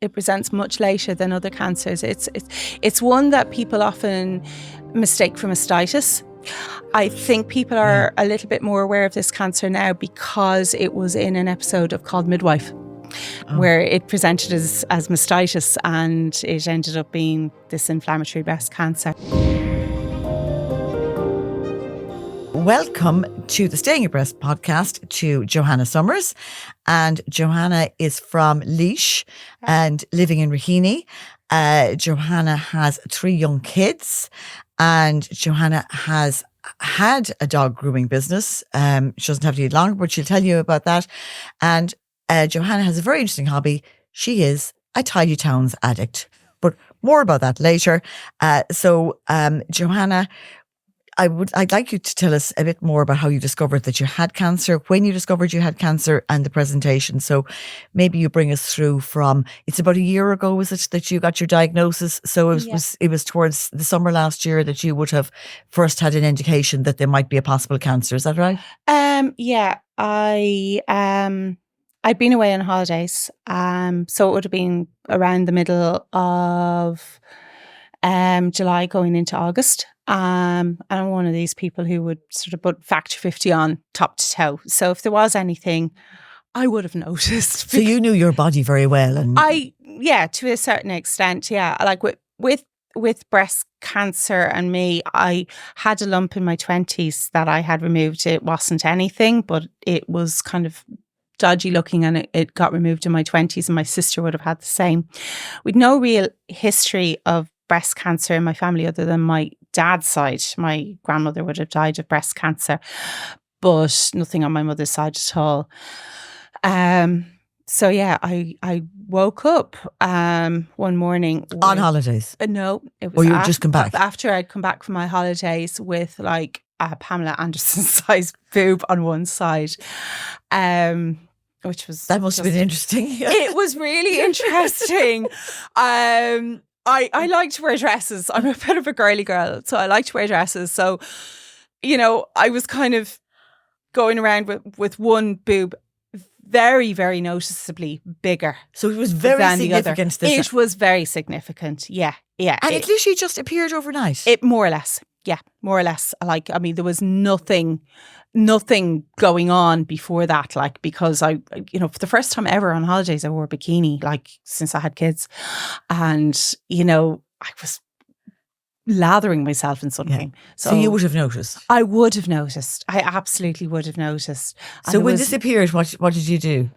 It presents much later than other cancers. It's one that people often mistake for mastitis. I think people are a little bit more aware of this cancer now because it was in an episode of Called Midwife, where it presented as mastitis, and it ended up being this inflammatory breast cancer. Welcome to the Staying Your Breast podcast to Johanna Summers. And Johanna is from Laois and living in Raheny. Johanna has 3 young kids, and Johanna has had a dog grooming business. She doesn't have to eat long, but she'll tell you about that. And Johanna has a very interesting hobby. She is a Tidy Towns addict, but more about that later. Johanna, I'd like you to tell us a bit more about how you discovered that you had cancer, when you discovered you had cancer, and the presentation. So maybe you bring us through from, it's about a year ago, was it, that you got your diagnosis? So it was towards the summer last year that you would have first had an indication that there might be a possible cancer. Is that right? I'd been away on holidays. So it would have been around the middle of July going into August. And I'm one of these people who would sort of put factor 50 on top to toe. So if there was anything, I would have noticed. So you knew your body very well. And to a certain extent, yeah. Like with breast cancer and me, I had a lump in my 20s that I had removed. It wasn't anything, but it was kind of dodgy looking, and it got removed in my 20s, and my sister would have had the same. With no real history of breast cancer in my family other than my dad's side. My grandmother would have died of breast cancer, but nothing on my mother's side at all. I woke up one morning on holidays. No, it was. Or you'd just come back after I'd come back from my holidays with like a Pamela Anderson size boob on one side, which was that must have been interesting. It was really interesting. I like to wear dresses. I'm a bit of a girly girl, so I like to wear dresses. So, I was kind of going around with one boob very, very noticeably bigger. So it was very significant. It was very significant. Yeah. And it literally just appeared overnight. It more or less. Yeah, more or less. There was nothing going on before that, because I, for the first time ever on holidays, I wore a bikini, since I had kids. And, I was lathering myself in sunscreen. Yeah. So you would have noticed? I would have noticed. I absolutely would have noticed. So when this appeared, what did you do?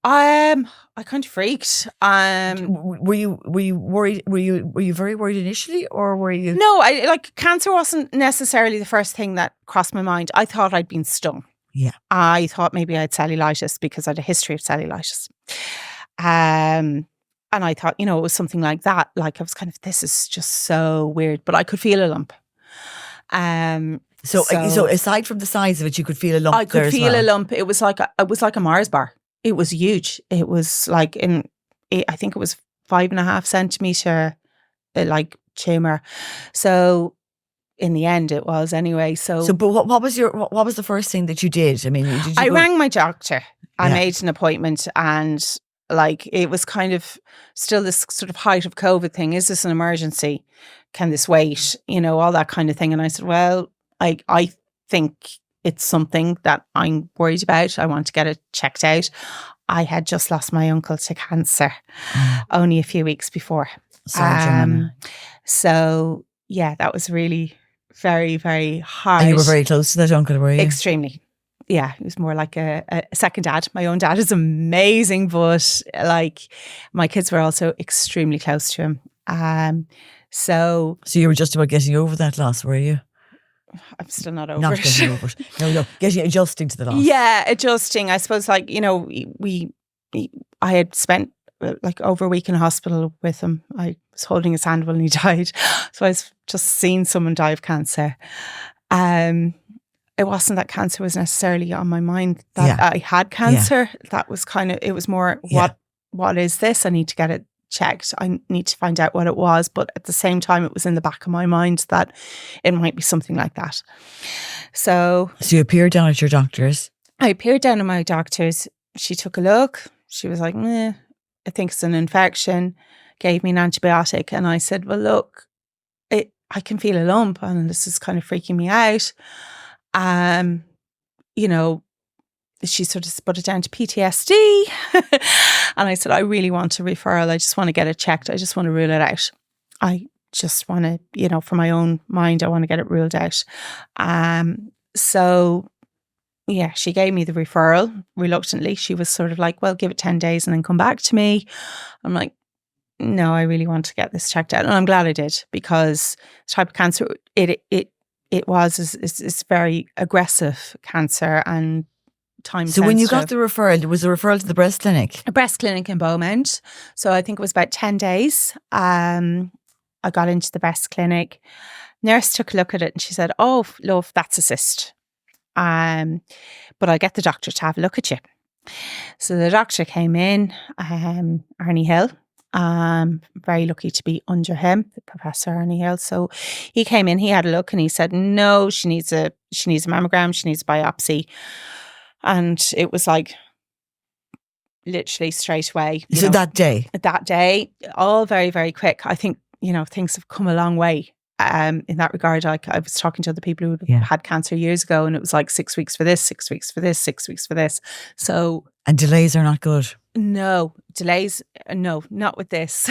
I kind of freaked. Were you worried? Were you very worried initially, or were you? No, cancer wasn't necessarily the first thing that crossed my mind. I thought I'd been stung. Yeah. I thought maybe I had cellulitis because I had a history of cellulitis. And I thought, it was something like that. I was kind of, this is just so weird, but I could feel a lump. So aside from the size of it, you could feel a lump. I could feel a lump. It was like a Mars bar. It was huge. It was I think it was 5.5 centimeter, tumor. So in the end, it was anyway. So but what was the first thing that you did? I mean, I rang my doctor. I made an appointment, and it was kind of still this sort of height of COVID thing. Is this an emergency? Can this wait? All that kind of thing. And I said, well, I think it's something that I'm worried about. I want to get it checked out. I had just lost my uncle to cancer only a few weeks before. Sorry, Johanna. So yeah, that was really very, very hard. And you were very close to that uncle, were you? Extremely. Yeah, he was more like a second dad. My own dad is amazing, but my kids were also extremely close to him. So you were just about getting over that loss, were you? I'm still not over it. Getting over it. No, adjusting to the loss. Yeah, adjusting. I suppose I had spent over a week in a hospital with him. I was holding his hand when he died. So I was just seeing someone die of cancer. It wasn't that cancer was necessarily on my mind that I had cancer. Yeah. That was it was more, what is this? I need to get it checked. I need to find out what it was. But at the same time, it was in the back of my mind that it might be something like that. So you appeared down at your doctor's? I appeared down at my doctor's. She took a look. She was like, I think it's an infection, gave me an antibiotic. And I said, well, look, I can feel a lump and this is kind of freaking me out. She sort of put it down to PTSD. And I said, I really want a referral. I just want to get it checked. I just want to rule it out. I just want to, for my own mind, I want to get it ruled out. So yeah, she gave me the referral reluctantly. She was sort of like, well, give it 10 days and then come back to me. I'm like, no, I really want to get this checked out. And I'm glad I did, because the type of cancer it's very aggressive cancer and time So when you got the referral, was the referral to the breast clinic? A breast clinic in Beaumont. So I think it was about 10 days. I got into the breast clinic. Nurse took a look at it and she said, oh, love, that's a cyst. But I'll get the doctor to have a look at you. So the doctor came in, Arnie Hill. Very lucky to be under him, the Professor Arnie Hill. So he came in, he had a look and he said, no, she needs a mammogram, she needs a biopsy. And it was like literally straight away. So that day, all very, very quick. I think, things have come a long way. In that regard, I was talking to other people who had cancer years ago, and it was like 6 weeks for this, 6 weeks for this, 6 weeks for this. So, and delays are not good. No delays. No, not with this.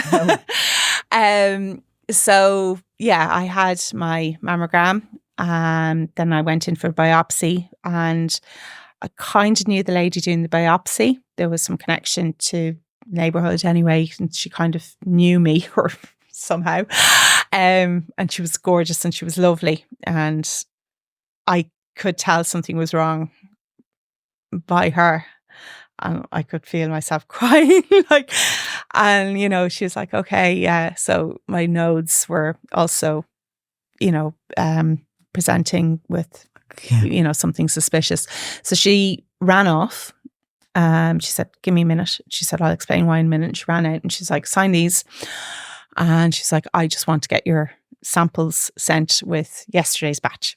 No. So yeah, I had my mammogram, and then I went in for a biopsy, and I kind of knew the lady doing the biopsy. There was some connection to neighbourhood anyway, and she kind of knew me or somehow. And she was gorgeous and she was lovely, and I could tell something was wrong by her, and I could feel myself crying and she was like, okay, yeah. So my nodes were also presenting with something suspicious. So she ran off. She said, give me a minute. She said, I'll explain why in a minute. And she ran out and she's like, sign these. And she's like, I just want to get your samples sent with yesterday's batch.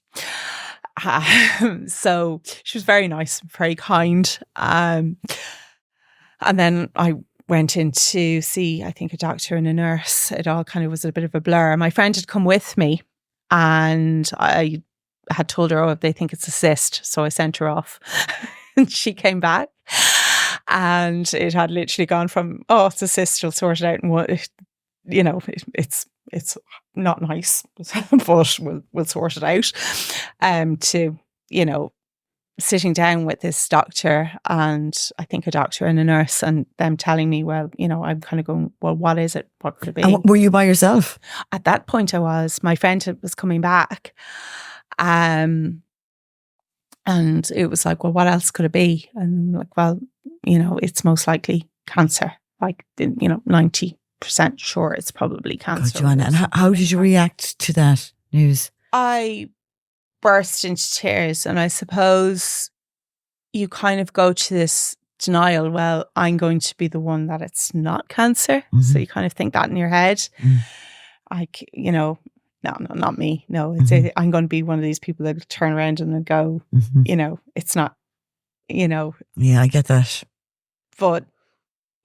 So she was very nice, very kind. And then I went in to see, I think, a doctor and a nurse. It all kind of was a bit of a blur. My friend had come with me, and I had told her, oh, they think it's a cyst. So I sent her off. And she came back, and it had literally gone from, oh, it's a cyst, we'll sort it out. And it's not nice, but we'll sort it out. To, sitting down with this doctor, and I think a doctor and a nurse, and them telling me, well, I'm kind of going, well, what is it? What could it be? And were you by yourself? At that point I was. My friend was coming back. And it was like, well, what else could it be? And I'm like, well, it's most likely cancer. 90% sure it's probably cancer. God, Johanna, and how did you react to that news? I burst into tears, and I suppose you kind of go to this denial, well, I'm going to be the one that it's not cancer. Mm-hmm. So you kind of think that in your head. Mm-hmm. No, not me. No, it's mm-hmm. I'm going to be one of these people that turn around and go, mm-hmm. It's not, Yeah, I get that. But,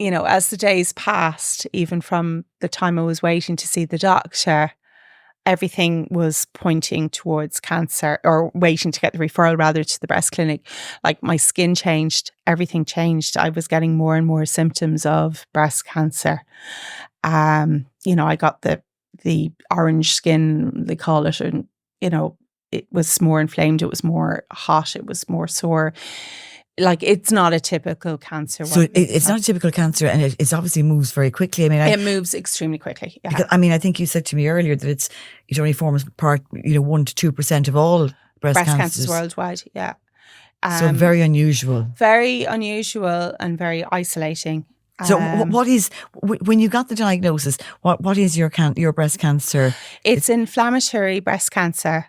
as the days passed, even from the time I was waiting to see the doctor, everything was pointing towards cancer, or waiting to get the referral rather to the breast clinic. Like my skin changed, everything changed. I was getting more and more symptoms of breast cancer. I got the orange skin, they call it, and, it was more inflamed, it was more hot, it was more sore. Like, it's not a typical cancer. So it's not a typical cancer, and it obviously moves very quickly. I mean, it moves extremely quickly. Yeah. Because, I think you said to me earlier that it only forms part, 1 to 2% of all breast cancers worldwide. Yeah. So very unusual. Very unusual and very isolating. So what is, when you got the diagnosis, what is your breast cancer? It's inflammatory breast cancer,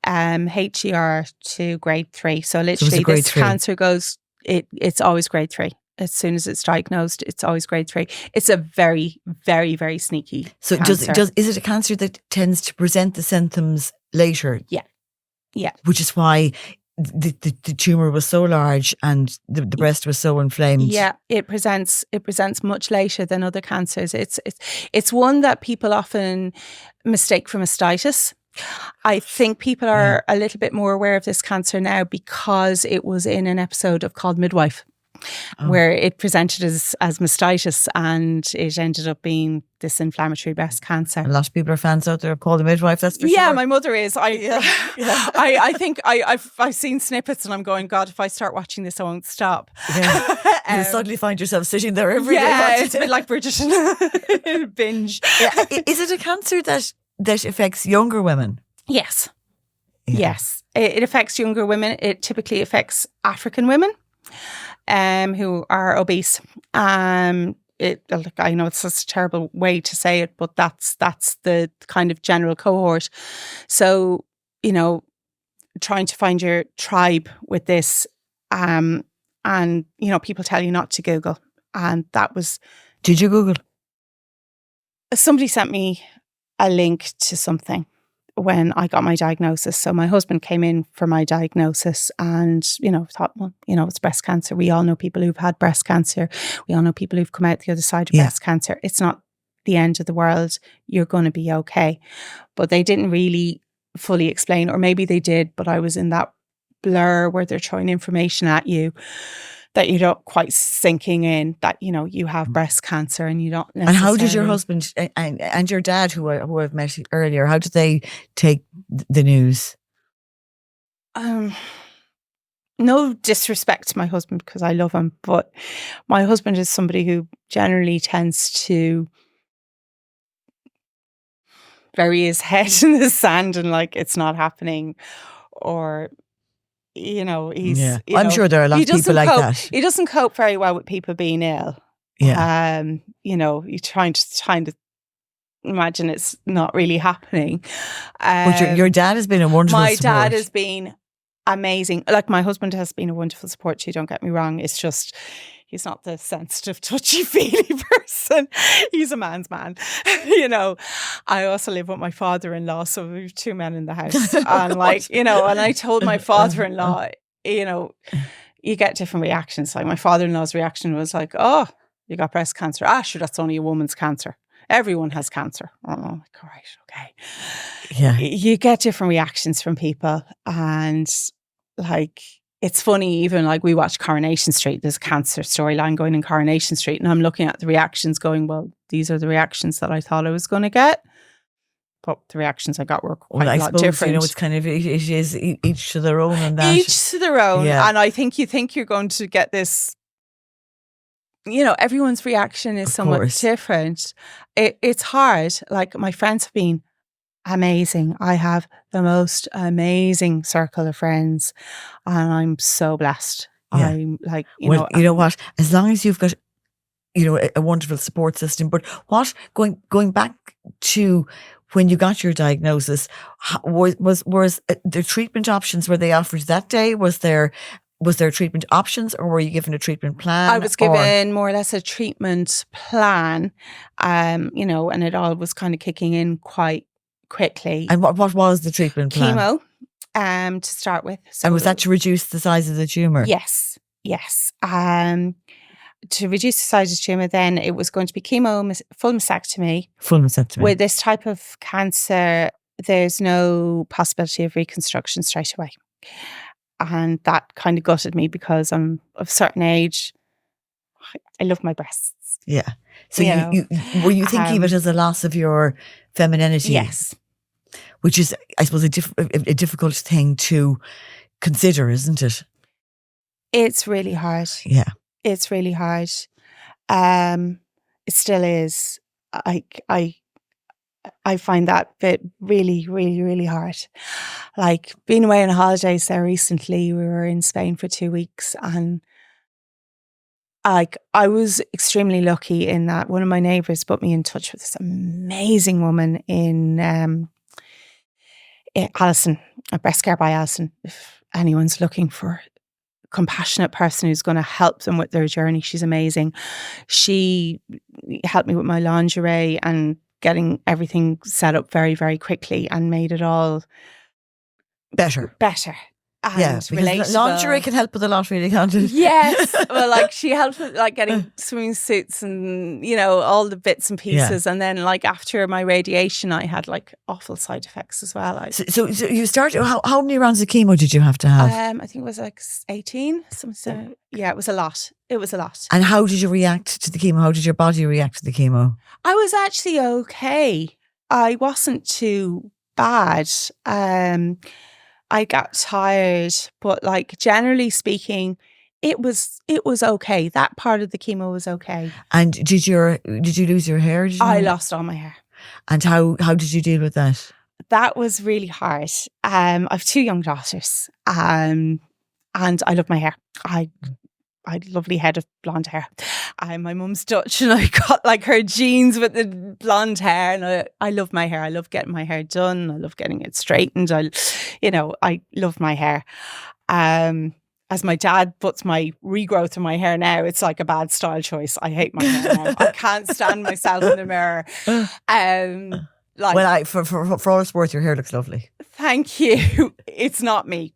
HER to grade 3. So literally this cancer goes, it's always grade 3. As soon as it's diagnosed, it's always grade 3. It's a very, very, very sneaky cancer. Is it a cancer that tends to present the symptoms later? Yeah. Yeah. Which is why the tumor was so large and the breast was so inflamed. Yeah, it presents much later than other cancers. It's one that people often mistake for mastitis. I think people are a little bit more aware of this cancer now because it was in an episode of Called Midwife, where it presented as mastitis, and it ended up being this inflammatory breast cancer. A lot of people are fans out there of Called the Midwife, that's for sure. Yeah, my mother is. I think I've seen snippets and I'm going, God, if I start watching this, I won't stop. Yeah. You'll suddenly find yourself sitting there every day. Yeah, it's a bit like Bridgerton binge. Yeah. Is it a cancer that affects younger women? Yes. Yeah. Yes. It affects younger women. It typically affects African women who are obese. Look, I know it's such a terrible way to say it, but that's the kind of general cohort. So, trying to find your tribe with this, and people tell you not to Google, and that was. Did you Google? Somebody sent me a link to something when I got my diagnosis. So my husband came in for my diagnosis and, thought, well, it's breast cancer. We all know people who've had breast cancer. We all know people who've come out the other side of breast cancer. It's not the end of the world. You're going to be okay. But they didn't really fully explain, or maybe they did, but I was in that blur where they're throwing information at you that you don't quite sinking in that, you have breast cancer and you don't necessarily. And how did your husband and your dad, who I've met earlier, how did they take the news? No disrespect to my husband because I love him, but my husband is somebody who generally tends to bury his head in the sand and it's not happening, or he's. I'm sure there are a lot of people like that. He doesn't cope very well with people being ill. Yeah. You're trying to imagine it's not really happening. But your dad has been a wonderful support. My dad has been amazing. Like, my husband has been a wonderful support too, don't get me wrong. It's just, he's not the sensitive, touchy-feely person. He's a man's man. I also live with my father-in-law, so we have two men in the house. And and I told my father-in-law, you get different reactions. Like, my father-in-law's reaction was like, oh, you got breast cancer. Ah, sure, that's only a woman's cancer. Everyone has cancer. Oh, I'm like, all right, okay. Yeah. You get different reactions from people. And it's funny, even we watch Coronation Street, there's a cancer storyline going in Coronation Street, and I'm looking at the reactions going, well, these are the reactions that I thought I was going to get. But the reactions I got were quite a lot different. It's kind of, it is each to their own and that. Each to their own. Yeah. And I think you think you're going to get this, everyone's reaction is somewhat different. It's hard. My friends have been amazing. I have the most amazing circle of friends and I'm so blessed. Yeah. I'm you know what? As long as you've got, a wonderful support system, but going back to when you got your diagnosis, was the treatment options, were they offered that day? Was there treatment options, or were you given a treatment plan? I was given more or less a treatment plan, and it all was kind of kicking in quite quickly. And what was the treatment plan? Chemo, to start with. So, and was that to reduce the size of the tumour? Yes. To reduce the size of the tumour, then it was going to be chemo, full mastectomy. With this type of cancer, there's no possibility of reconstruction straight away. And that kind of gutted me because I'm of a certain age. I love my breasts. Yeah. So you were you thinking of it as a loss of your femininity? Yes. Which is, I suppose, a difficult thing to consider, isn't it? It's really hard. Yeah. It's really hard. It still is. I find that bit really, really, really hard. Being away on holidays there recently, we were in Spain for 2 weeks, and I was extremely lucky in that one of my neighbours put me in touch with this amazing woman in Alison, Breast Care by Alison. If anyone's looking for compassionate person who's going to help them with their journey, she's amazing. She helped me with my lingerie and getting everything set up very, very quickly and made it all better. and because relatable. lingerie can help with a lot, really, can't it? Yes. Well, like she helped with like getting swimming suits and, you know, all the bits and pieces. And then like after my radiation, I had like awful side effects as well. So you started, how many rounds of chemo did you have to have? I think it was like 18. So yeah, it was a lot. It was a lot. And how did you react to the chemo? How did your body react to the chemo? I was actually okay. I wasn't too bad. I got tired, but like generally speaking, it was okay. That part of the chemo was okay. And did you lose your hair? I lost all my hair. And how did you deal with that? That was really hard. I have 2 young daughters, and I love my hair. I had a lovely head of blonde hair. My mum's Dutch, and I got like her genes with the blonde hair, and I love my hair. I love getting my hair done. I love getting it straightened. I love my hair. As my dad puts my regrowth in my hair now, it's like a bad style choice. I hate my hair now. I can't stand myself in the mirror. For all it's worth, your hair looks lovely. Thank you. It's not me.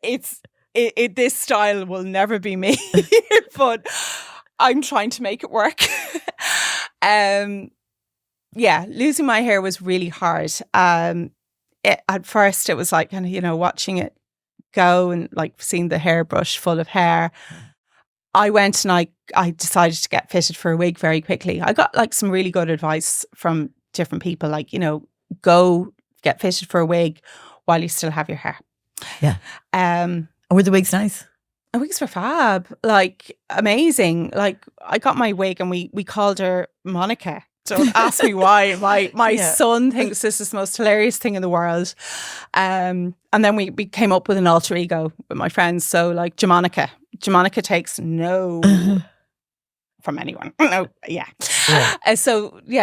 This style will never be me, but I'm trying to make it work. Losing my hair was really hard. At first it was like, kind of, you know, watching it go and like seeing the hairbrush full of hair. I went and I decided to get fitted for a wig very quickly. I got like some really good advice from different people, like, you know, go get fitted for a wig while you still have your hair. Yeah. Were the wigs nice? The wigs were fab, like amazing. Like I got my wig and we called her Monica. Don't ask me why. My son thinks this is the most hilarious thing in the world. And then we came up with an alter ego with my friends. So like Jamonica. Jamonica takes no from anyone. No,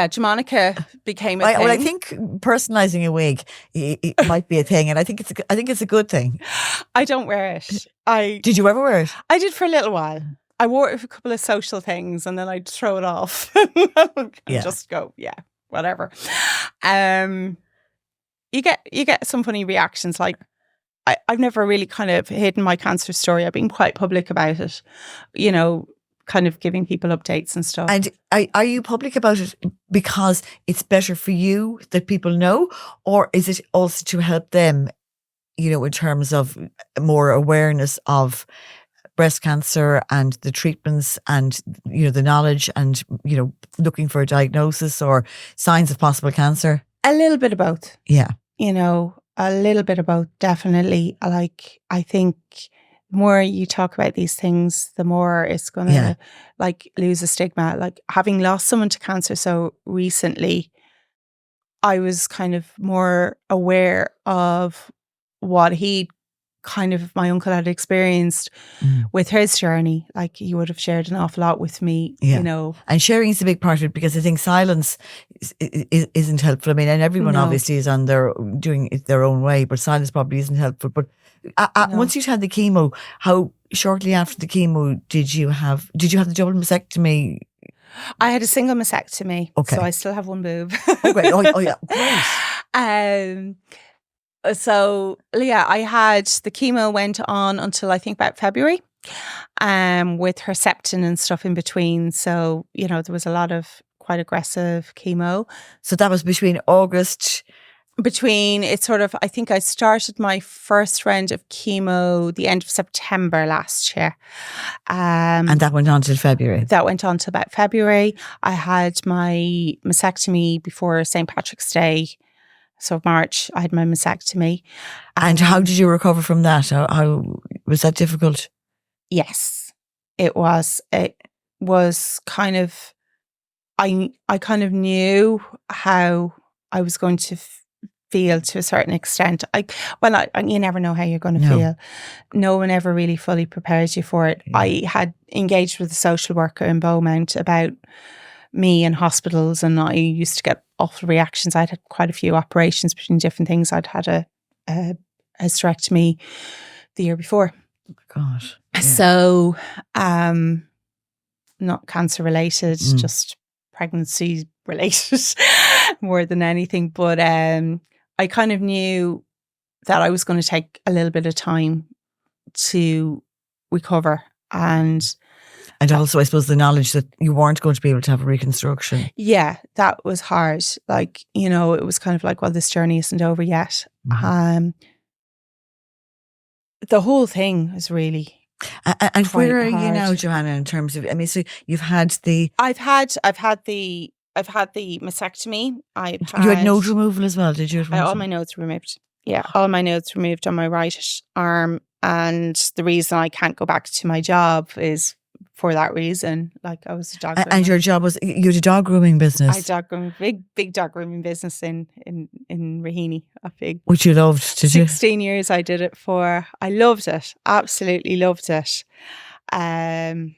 Jamonica became a thing. Well, I think personalising a wig it might be a thing, and I think it's a good thing. I don't wear it. Did you ever wear it? I did for a little while. I wore it for a couple of social things, and then I'd throw it off and just go, whatever. You get some funny reactions. Like I've never really kind of hidden my cancer story. I've been quite public about it, you know, kind of giving people updates and stuff. And are you public about it because it's better for you that people know, or is it also to help them, you know, in terms of more awareness of breast cancer and the treatments and, you know, the knowledge and, you know, looking for a diagnosis or signs of possible cancer? A little bit of both. Yeah. You know, a little bit of both, definitely. Like, I think the more you talk about these things, the more it's going to like lose a stigma. Like having lost someone to cancer so recently, I was kind of more aware of what my uncle had experienced with his journey. Like he would have shared an awful lot with me, you know. And sharing is a big part of it, because I think silence isn't helpful. I mean, and everyone obviously is doing it their own way, but silence probably isn't helpful. But once you'd had the chemo, how shortly after the chemo did you have the double mastectomy? I had a single mastectomy, so I still have one boob. Oh, great. Oh yeah, great. So I had the chemo went on until I think about February, with Herceptin and stuff in between. So, you know, there was a lot of quite aggressive chemo. So that was between August. I think I started my first round of chemo the end of September last year. And that went on till February? That went on till about February. I had my mastectomy before St. Patrick's Day. So March, I had my mastectomy. And how did you recover from that? How was that difficult? Yes, it was. It was kind of, I kind of knew how I was going to feel to a certain extent. You never know how you're going to feel. No one ever really fully prepares you for it. Yeah. I had engaged with a social worker in Beaumont about me in hospitals, and I used to get awful reactions. I'd had quite a few operations between different things. I'd had a hysterectomy the year before. Oh gosh. Yeah. So, not cancer related, just pregnancy related more than anything. But I kind of knew that I was going to take a little bit of time to recover. And also, I suppose, the knowledge that you weren't going to be able to have a reconstruction. Yeah, that was hard. Like, you know, it was kind of like, well, this journey isn't over yet. Mm-hmm. The whole thing is really. And where are hard. you now, Johanna, in terms of, I mean, so you've had the... I've had the mastectomy. You had node removal as well, did you? All my nodes removed. Yeah, all my nodes removed on my right arm. And the reason I can't go back to my job is for that reason. Like, I was a dog groomer. And your job was, you had a dog grooming business? I had a dog grooming, big dog grooming business in Raheny. Which you loved, did you? 16 years I did it for. I loved it. Absolutely loved it. And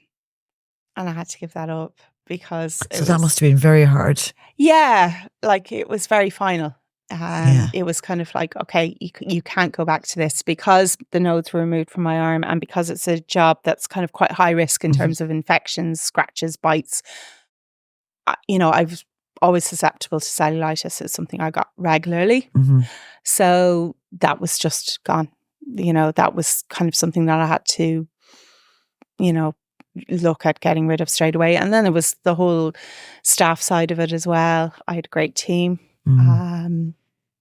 I had to give that up because... So that must have been very hard. Yeah, like it was very final. It was kind of like, okay, you can't go back to this because the nodes were removed from my arm, and because it's a job that's kind of quite high risk in terms of infections, scratches, bites. You know, I was always susceptible to cellulitis. It's something I got regularly. Mm-hmm. So that was just gone. You know, that was kind of something that I had to, you know, look at getting rid of straight away. And then there was the whole staff side of it as well. I had a great team. Mm-hmm.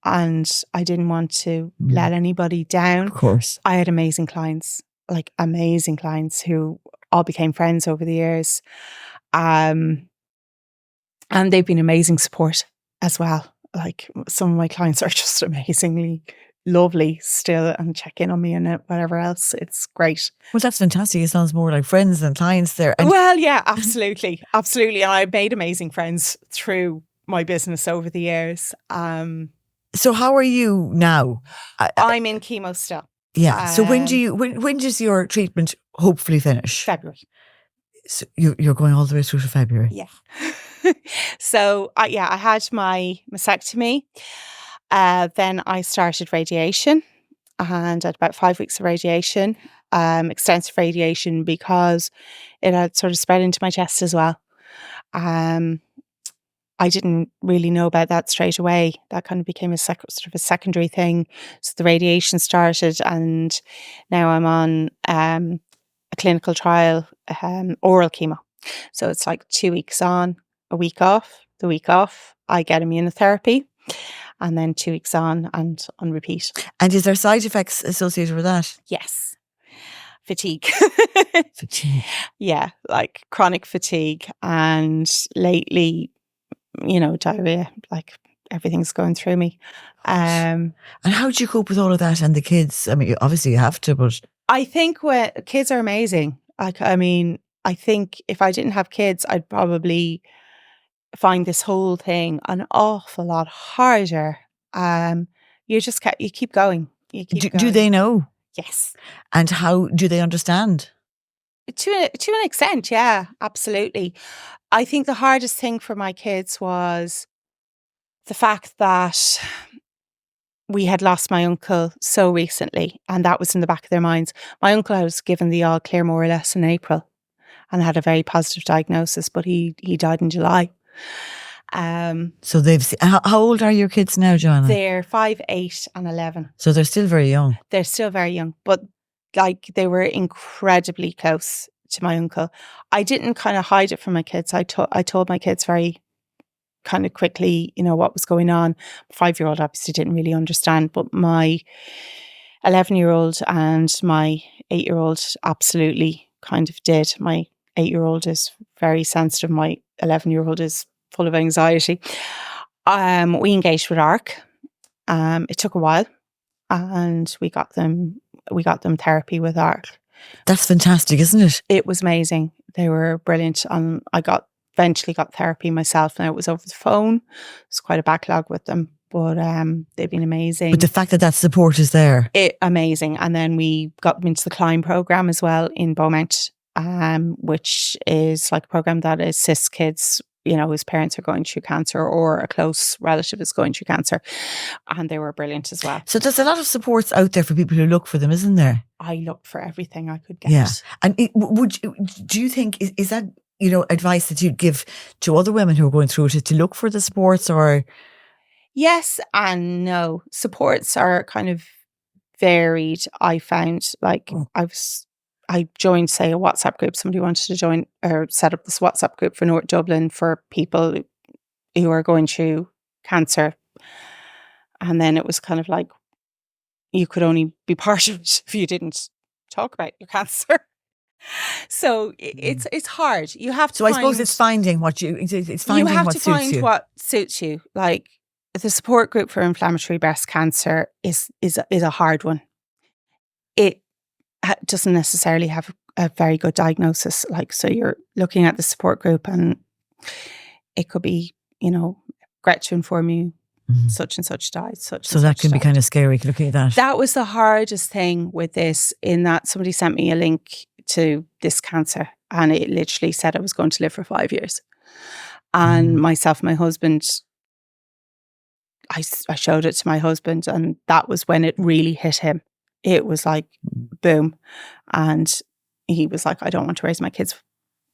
And I didn't want to let anybody down. Of course. I had amazing clients, like amazing clients who all became friends over the years. And they've been amazing support as well. Like, some of my clients are just amazingly lovely still and check in on me and whatever else. It's great. Well, that's fantastic. It sounds more like friends than clients there. Well, yeah, absolutely. Absolutely. And I made amazing friends through my business over the years. So how are you now? I'm in chemo still. Yeah. So when does your treatment hopefully finish? February. So you're going all the way through to February? Yeah. So I had my mastectomy. Then I started radiation, and I had about 5 weeks of radiation, extensive radiation, because it had sort of spread into my chest as well. I didn't really know about that straight away. That kind of became a sort of a secondary thing. So the radiation started, and now I'm on a clinical trial, oral chemo. So it's like 2 weeks on, a week off. The week off, I get immunotherapy, and then 2 weeks on and on repeat. And is there side effects associated with that? Yes. Fatigue. Fatigue. Yeah, like chronic fatigue, and lately, you know, diarrhea, like everything's going through me. And how do you cope with all of that and the kids? I mean, obviously you have to, but... I think kids are amazing. Like, I mean, I think if I didn't have kids, I'd probably find this whole thing an awful lot harder. You just you keep going. Do they know? Yes. And how do they understand? To an extent, yeah, absolutely. I think the hardest thing for my kids was the fact that we had lost my uncle so recently, and that was in the back of their minds. My uncle was given the all clear more or less in April and had a very positive diagnosis, but he died in July. So they've how old are your kids now, Johanna? They're 5, 8 and 11. So they're still very young. They're still very young, but like they were incredibly close to my uncle. I didn't kind of hide it from my kids. I told my kids very kind of quickly, you know, what was going on. 5-year-old obviously didn't really understand, but my 11-year-old and my 8-year-old absolutely kind of did. My 8-year-old is very sensitive. My 11-year-old is full of anxiety. We engaged with ARC. It took a while, and we got them therapy with ARC. That's fantastic, isn't it? It was amazing. They were brilliant. And I eventually got therapy myself. Now it was over the phone. It's quite a backlog with them, but they've been amazing. But the fact that support is there. Amazing. And then we got them into the Climb program as well in Beaumont, which is like a program that assists kids, you know, whose parents are going through cancer or a close relative is going through cancer. And they were brilliant as well. So there's a lot of supports out there for people who look for them, isn't there? I looked for everything I could get. Yeah. And do you think, is that, you know, advice that you'd give to other women who are going through it, to look for the supports? Or? Yes and no. Supports are kind of varied. I found like I joined, say, a WhatsApp group. Somebody wanted to join or set up this WhatsApp group for North Dublin for people who are going through cancer. And then it was kind of like you could only be part of it if you didn't talk about your cancer. So it's hard. You have to. So I suppose it's finding what it's finding you have what to suits find you. what suits you. Like the support group for inflammatory breast cancer is a hard one. It doesn't necessarily have a very good diagnosis. Like, so you're looking at the support group and it could be, Gret to inform you such and such died. So that can be kind of scary looking at that. That was the hardest thing with this, in that somebody sent me a link to this cancer and it literally said I was going to live for 5 years. And myself and my husband, I showed it to my husband and that was when it really hit him. It was like, boom. And he was like, I don't want to raise my kids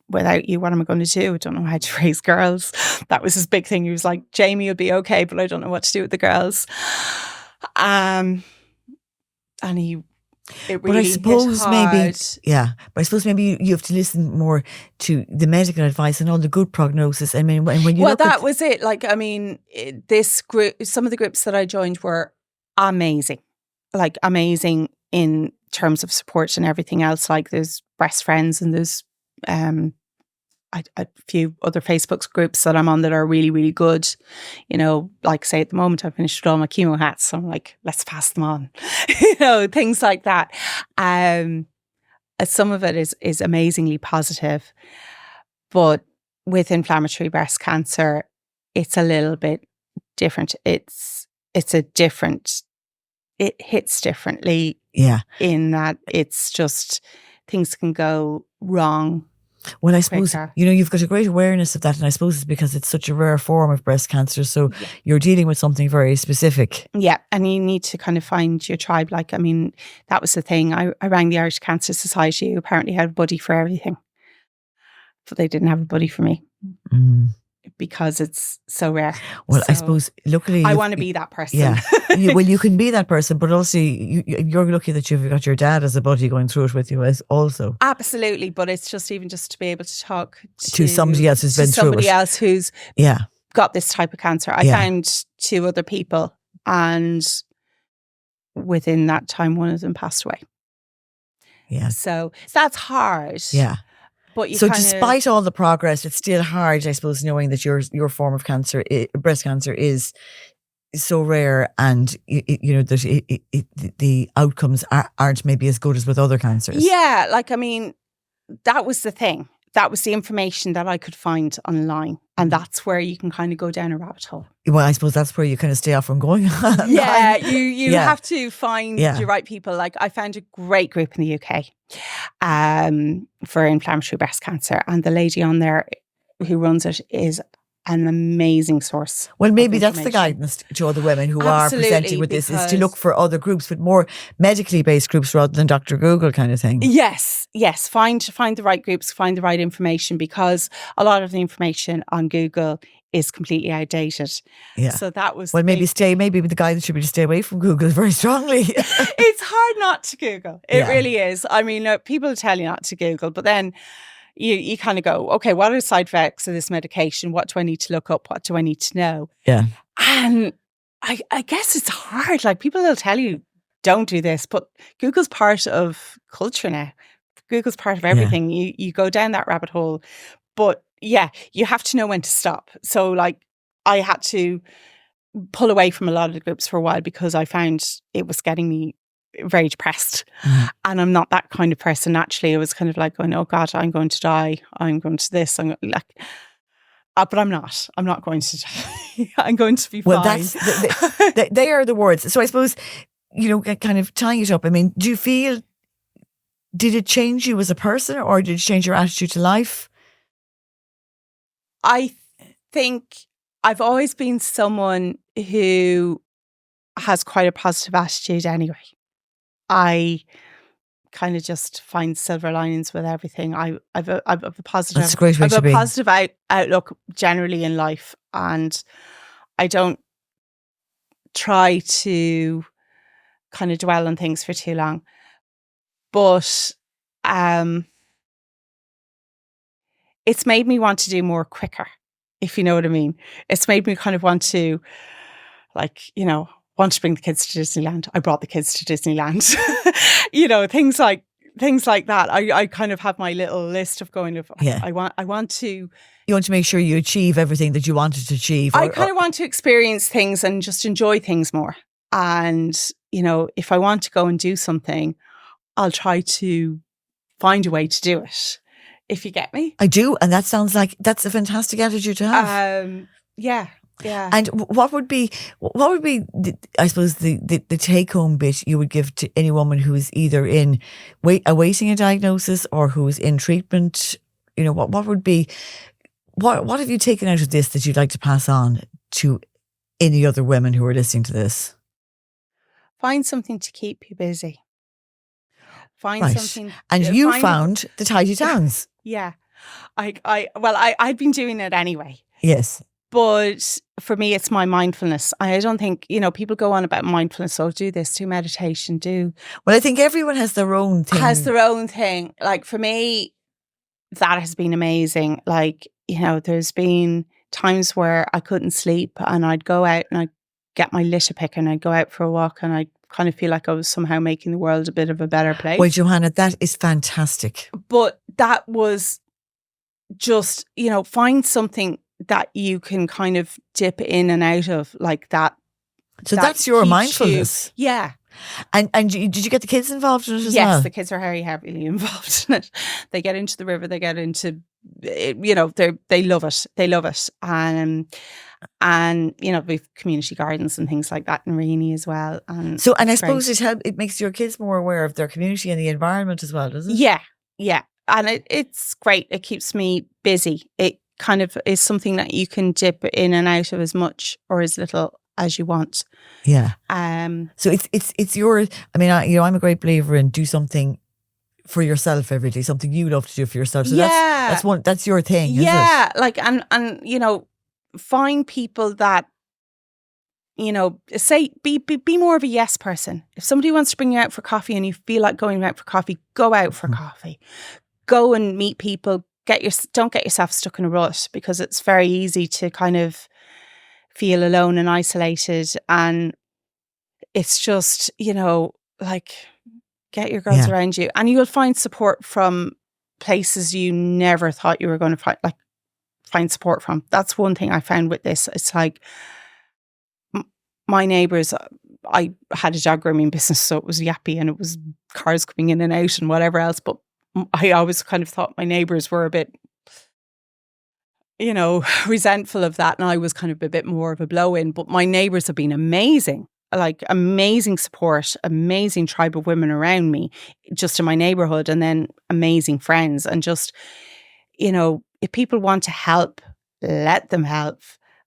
without you. What am I going to do? I don't know how to raise girls. That was his big thing. He was like, Jamie will be okay, but I don't know what to do with the girls. And it really but I suppose hit hard. But I suppose maybe you have to listen more to the medical advice and all the good prognosis. I mean, when you look that was it. Like, I mean, this group, some of the groups that I joined were amazing. Like amazing in terms of support and everything else. Like there's Breast Friends and there's a few other Facebook groups that I'm on that are really, really good. Like say at the moment I've finished with all my chemo hats. So I'm like, let's pass them on. Things like that. Some of it is amazingly positive. But with inflammatory breast cancer, it's a little bit different. It hits differently. Yeah. In that it's just things can go wrong. Well, I suppose, you've got a great awareness of that. And I suppose it's because it's such a rare form of breast cancer. So you're dealing with something very specific. Yeah. And you need to kind of find your tribe. Like, I mean, that was the thing. I rang the Irish Cancer Society, who apparently had a buddy for everything. But they didn't have a buddy for me. Because it's so rare. Well, I suppose, luckily... I want to be that person. Yeah. You can be that person, but also you're lucky that you've got your dad as a buddy going through it with you as also. Absolutely. But it's just even just to be able to talk to somebody else who's been through it. Somebody else who's got this type of cancer. I found 2 other people and within that time, one of them passed away. Yeah. So that's hard. Yeah. But despite all the progress, it's still hard, I suppose, knowing that your form of cancer, breast cancer, is so rare, and that the outcomes aren't maybe as good as with other cancers. Yeah, like I mean, that was the thing. That was the information that I could find online, and that's where you can kind of go down a rabbit hole. Well, I suppose that's where you kind of stay off from going. Yeah, you have to find the right people. Like I found a great group in the UK for inflammatory breast cancer, and the lady on there who runs it is an amazing source. Well, maybe that's the guidance to other women who are presenting with this, is to look for other groups, but more medically based groups rather than Dr. Google kind of thing. Yes. Find the right groups, find the right information, because a lot of the information on Google is completely outdated. Yeah. So that was maybe the guidance should be to stay away from Google very strongly. It's hard not to Google. It really is. I mean, people tell you not to Google, but then you kind of go, okay, what are the side effects of this medication? What do I need to look up? What do I need to know? Yeah. And I guess it's hard. Like people will tell you, don't do this, but Google's part of culture now. Google's part of everything. Yeah. You go down that rabbit hole. But yeah, you have to know when to stop. So like I had to pull away from a lot of the groups for a while because I found it was getting me very depressed. And I'm not that kind of person naturally. I was kind of like going, oh God, I'm going to die. I'm going to this. I'm like, but I'm not. I'm not going to die. I'm going to be fine. Well, they are the words. So I suppose, kind of tying it up. I mean, do you feel, did it change you as a person, or did it change your attitude to life? I think I've always been someone who has quite a positive attitude anyway. I kind of just find silver linings with everything. I've a positive. That's a great way to be. I have a positive outlook generally in life, and I don't try to kind of dwell on things for too long. But it's made me want to do more quicker, if you know what I mean. It's made me kind of want to, like, you know, want to bring the kids to Disneyland. I brought the kids to Disneyland. You know, things like that. I kind of have my little list of going, I want to. You want to make sure you achieve everything that you wanted to achieve. I kind of want to experience things and just enjoy things more. And, you know, if I want to go and do something, I'll try to find a way to do it. If you get me. I do. And that sounds like that's a fantastic attitude to have. Yeah. And what would be, I suppose, the take home bit you would give to any woman who is either awaiting a diagnosis or who is in treatment? You know, what would be, what have you taken out of this that you'd like to pass on to any other women who are listening to this? Find something to keep you busy. Find something. And you found the tidy towns. Yeah. I'd been doing it anyway. Yes. But for me, it's my mindfulness. I don't think, you know, people go on about mindfulness. So do this, do meditation, do. Well, I think everyone has their own thing. Like for me, that has been amazing. Like, you know, there's been times where I couldn't sleep and I'd go out and I'd get my litter pick and I'd go out for a walk and I'd kind of feel like I was somehow making the world a bit of a better place. Well, Johanna, that is fantastic. But that was just, you know, find something that you can kind of dip in and out of like that. So that's your mindfulness. Yeah. And did you get the kids involved in it as well? Yes, the kids are very heavily involved in it. They get into the river, they get into, you know, they love it. They love it. And you know, we've community gardens and things like that in Rainey as well. And I suppose it makes your kids more aware of their community and the environment as well, doesn't it? Yeah. And it's great. It keeps me busy. It kind of is something that you can dip in and out of as much or as little as you want. Yeah. So it's your, I mean, I'm a great believer in do something for yourself every day, something you love to do for yourself. So that's your thing, isn't it? Yeah. Like, and, you know, find people that, you know, say, be more of a yes person. If somebody wants to bring you out for coffee and you feel like going out for coffee, go out for coffee. Go and meet people. Don't get yourself stuck in a rut, because it's very easy to kind of feel alone and isolated. And it's just, you know, like, get your girls around you, and you'll find support from places you never thought you were going to find support from. That's one thing I found with this. It's like my neighbours, I had a dog grooming business, so it was yappy and it was cars coming in and out and whatever else. But I always kind of thought my neighbours were a bit, you know, resentful of that. And I was kind of a bit more of a blow-in. But my neighbours have been amazing. Like, amazing support, amazing tribe of women around me, just in my neighbourhood, and then amazing friends. And just, you know, if people want to help, let them help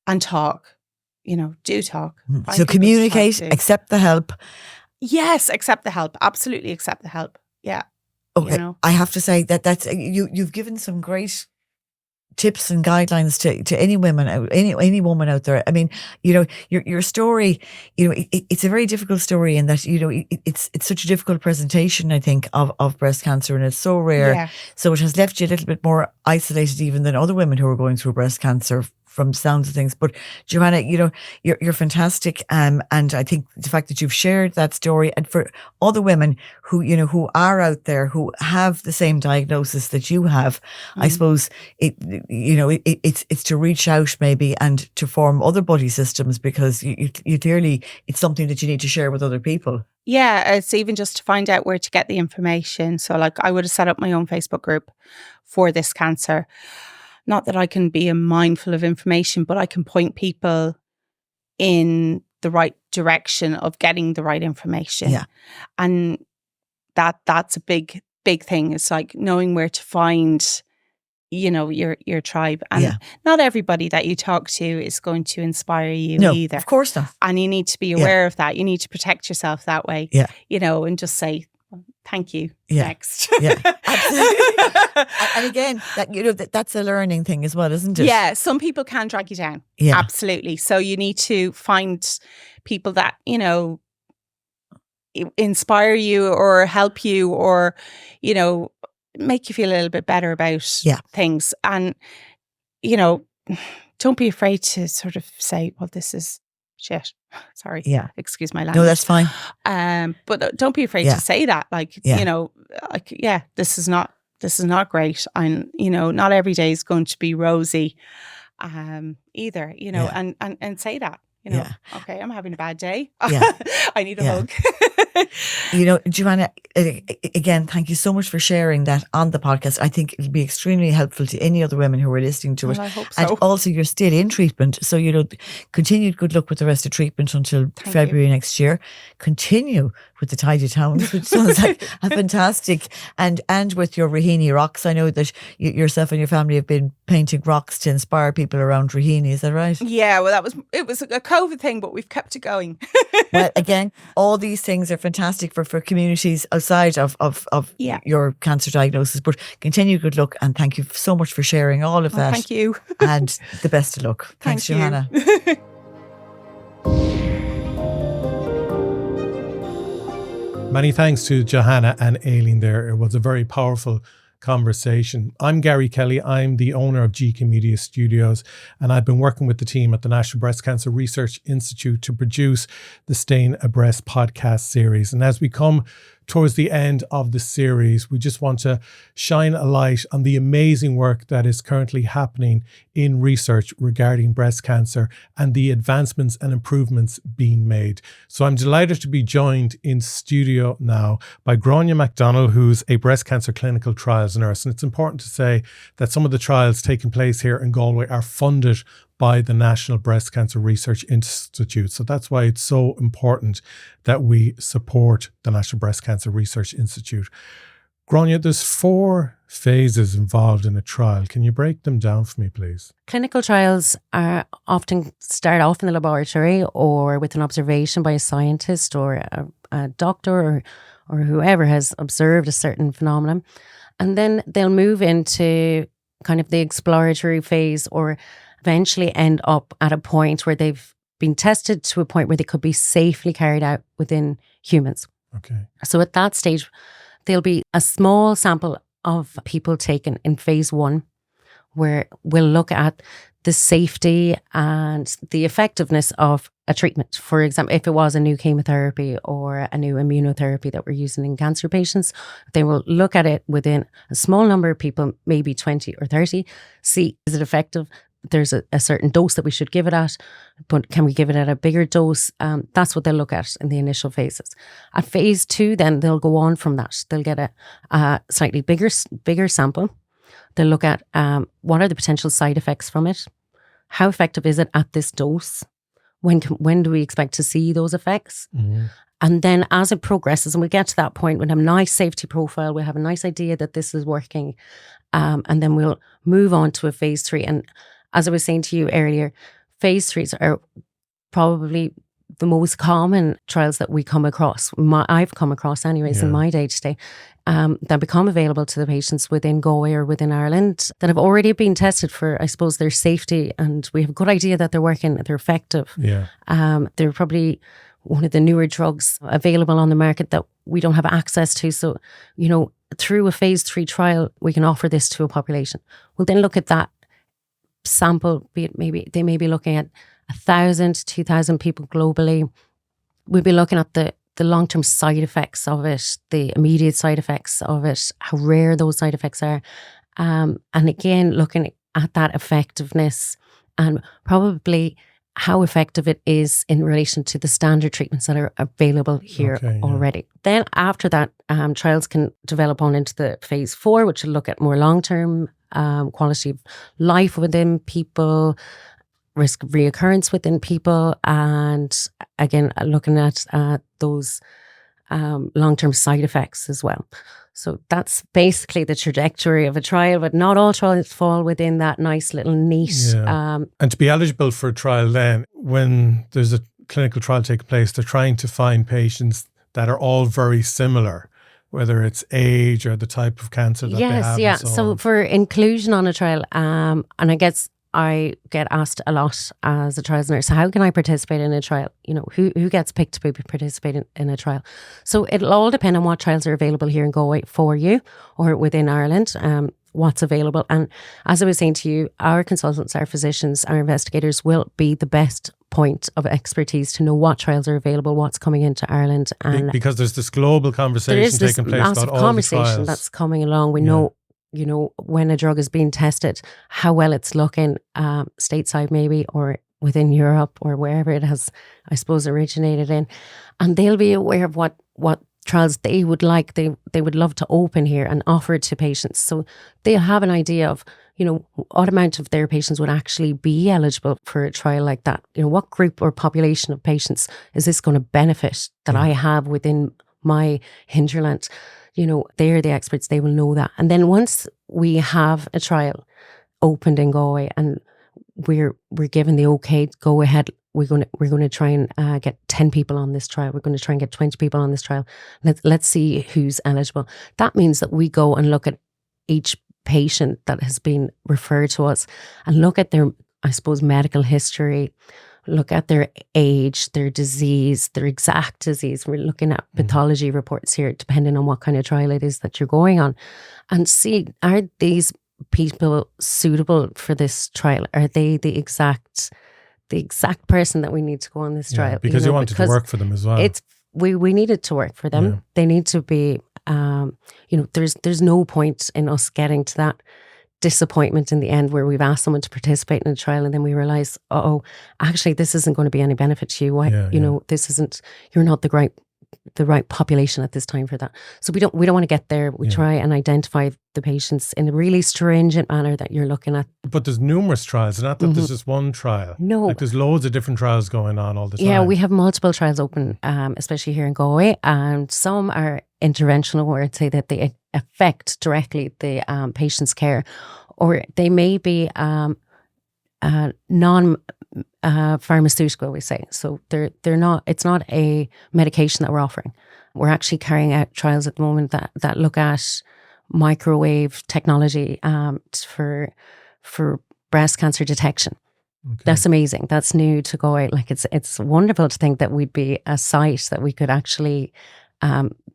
and talk. You know, do talk. So communicate, accept the help. Yes, accept the help. Absolutely accept the help. Yeah. Okay. You know? I have to say that's you've given some great tips and guidelines to any woman out there. I mean, you know, your story, you know, it's a very difficult story in that, you know, it's such a difficult presentation, I think, of breast cancer, and it's so rare. Yeah. So it has left you a little bit more isolated even than other women who are going through breast cancer, from sounds of things. But Johanna, you know, you're fantastic, and I think the fact that you've shared that story, and for other women who, you know, who are out there who have the same diagnosis that you have, I suppose it's to reach out maybe and to form other buddy systems, because you clearly, it's something that you need to share with other people. Yeah, it's even just to find out where to get the information. So, like, I would have set up my own Facebook group for this cancer. Not that I can be mindful of information, but I can point people in the right direction of getting the right information. Yeah. And that's a big thing. It's like knowing where to find, you know, your tribe. And not everybody that you talk to is going to inspire you either. Of course not. And you need to be aware of that. You need to protect yourself that way. Yeah. You know, and just say, thank you. Yeah. Next. Yeah, absolutely. And again, that, you know, that's a learning thing as well, isn't it? Yeah, some people can drag you down. Yeah, absolutely. So you need to find people that, you know, inspire you or help you or, you know, make you feel a little bit better about things. And, you know, don't be afraid to sort of say, well, this is shit. Sorry. Yeah. Excuse my language. No, that's fine. But don't be afraid to say that. Like, you know, like, this is not great. And, you know, not every day is going to be rosy either, you know, and say that, you know, okay, I'm having a bad day. I need a hug. You know, Johanna, again, thank you so much for sharing that on the podcast. I think it'll be extremely helpful to any other women who are listening to it. I hope so. And also, you're still in treatment. So, you know, continued good luck with the rest of treatment until February next year. Continue with the Tidy Towns, which sounds like a fantastic, and with your Raheny rocks. I know that yourself and your family have been painting rocks to inspire people around Raheny. Is that right? Yeah, well, it was a COVID thing, but we've kept it going. Well, again, all these things are fantastic for communities outside of your cancer diagnosis. But continue good luck, and thank you so much for sharing all of that. Thank you. And the best of luck. Thanks, Johanna. Many thanks to Johanna and Aileen there. It was a very powerful conversation. I'm Garry Kelly. I'm the owner of GK Media Studios, and I've been working with the team at the National Breast Cancer Research Institute to produce the Stain a Breast podcast series. And as we come towards the end of the series, we just want to shine a light on the amazing work that is currently happening in research regarding breast cancer and the advancements and improvements being made. So I'm delighted to be joined in studio now by Grainne McDonnell, who's a breast cancer clinical trials nurse. And it's important to say that some of the trials taking place here in Galway are funded by the National Breast Cancer Research Institute. So that's why it's so important that we support the National Breast Cancer Research Institute. Grainne, there's 4 phases involved in a trial. Can you break them down for me, please? Clinical trials are often start off in the laboratory or with an observation by a scientist or a doctor or whoever has observed a certain phenomenon. And then they'll move into kind of the exploratory phase or eventually end up at a point where they've been tested to a point where they could be safely carried out within humans. Okay. So at that stage, there'll be a small sample of people taken in phase 1, where we'll look at the safety and the effectiveness of a treatment. For example, if it was a new chemotherapy or a new immunotherapy that we're using in cancer patients, they will look at it within a small number of people, maybe 20 or 30, see, is it effective? There's a certain dose that we should give it at, but can we give it at a bigger dose? That's what they'll look at in the initial phases. At phase 2, then they'll go on from that. They'll get a slightly bigger sample. They'll look at what are the potential side effects from it? How effective is it at this dose? When do we expect to see those effects? Mm-hmm. And then as it progresses, and we get to that point, we'll have a nice safety profile, we'll have a nice idea that this is working, and then we'll move on to a phase 3. And as I was saying to you earlier, phase 3s are probably the most common trials that we come across. I've come across anyways in my day-to-day, that become available to the patients within Galway or within Ireland that have already been tested for, I suppose, their safety, and we have a good idea that they're working, they're effective. Yeah. They're probably one of the newer drugs available on the market that we don't have access to. So, you know, through a phase 3 trial, we can offer this to a population. We'll then look at that sample, be it maybe they may be looking at 1,000 to 2,000 people globally. We'll be looking at the long-term side effects of it, the immediate side effects of it, how rare those side effects are, and again looking at that effectiveness and probably how effective it is in relation to the standard treatments that are available here already. Then after that, trials can develop on into the phase 4, which will look at more long-term quality of life within people, risk of reoccurrence within people, and again looking at those long-term side effects as well. So that's basically the trajectory of a trial, but not all trials fall within that nice little neat. Yeah. And to be eligible for a trial then, when there's a clinical trial taking place, they're trying to find patients that are all very similar, whether it's age or the type of cancer that they have. Yes, yeah. So for inclusion on a trial, and I guess I get asked a lot as a trials nurse, how can I participate in a trial? You know, who gets picked to participate in a trial? So it'll all depend on what trials are available here in Galway for you or within Ireland, what's available. And as I was saying to you, our consultants, our physicians, our investigators will be the best point of expertise to know what trials are available, what's coming into Ireland. And because there's this global conversation taking place about all the trials. That's coming along. We know, you know, when a drug is being tested, how well it's looking stateside maybe, or within Europe, or wherever it has, I suppose, originated in. And they'll be aware of what trials they would like, they would love to open here and offer to patients. So they'll have an idea of, you know, what amount of their patients would actually be eligible for a trial like that. You know, what group or population of patients is this going to benefit that I have within my hinterland? You know, they're the experts, they will know that. And then once we have a trial opened in Galway and we're given the okay to go ahead, we're going to try and get 10 people on this trial. We're going to try and get 20 people on this trial. Let's see who's eligible. That means that we go and look at each patient that has been referred to us and look at their, I suppose, medical history, look at their age, their disease, their exact disease. We're looking at pathology reports here, depending on what kind of trial it is that you're going on, and see, are these people suitable for this trial? Are they the exact person that we need to go on this trial? Because you want it to work for them as well. We need it to work for them. Yeah. They need to be, you know, there's no point in us getting to that disappointment in the end where we've asked someone to participate in a trial and then we realize, actually this isn't going to be any benefit to you. You know, this isn't, you're not the right population at this time for that. So we don't want to get there. We try and identify the patients in a really stringent manner that you're looking at. But there's numerous trials, not that there's just one trial. No. Like there's loads of different trials going on all the time. Yeah, we have multiple trials open, especially here in Galway, and some are interventional, where I'd say that they affect directly the patient's care, or they may be non-pharmaceutical, we say. So they're not, it's not a medication that we're offering. We're actually carrying out trials at the moment that look at microwave technology for breast cancer detection. Okay. That's amazing. That's new to Galway. Like it's wonderful to think that we'd be a site that we could actually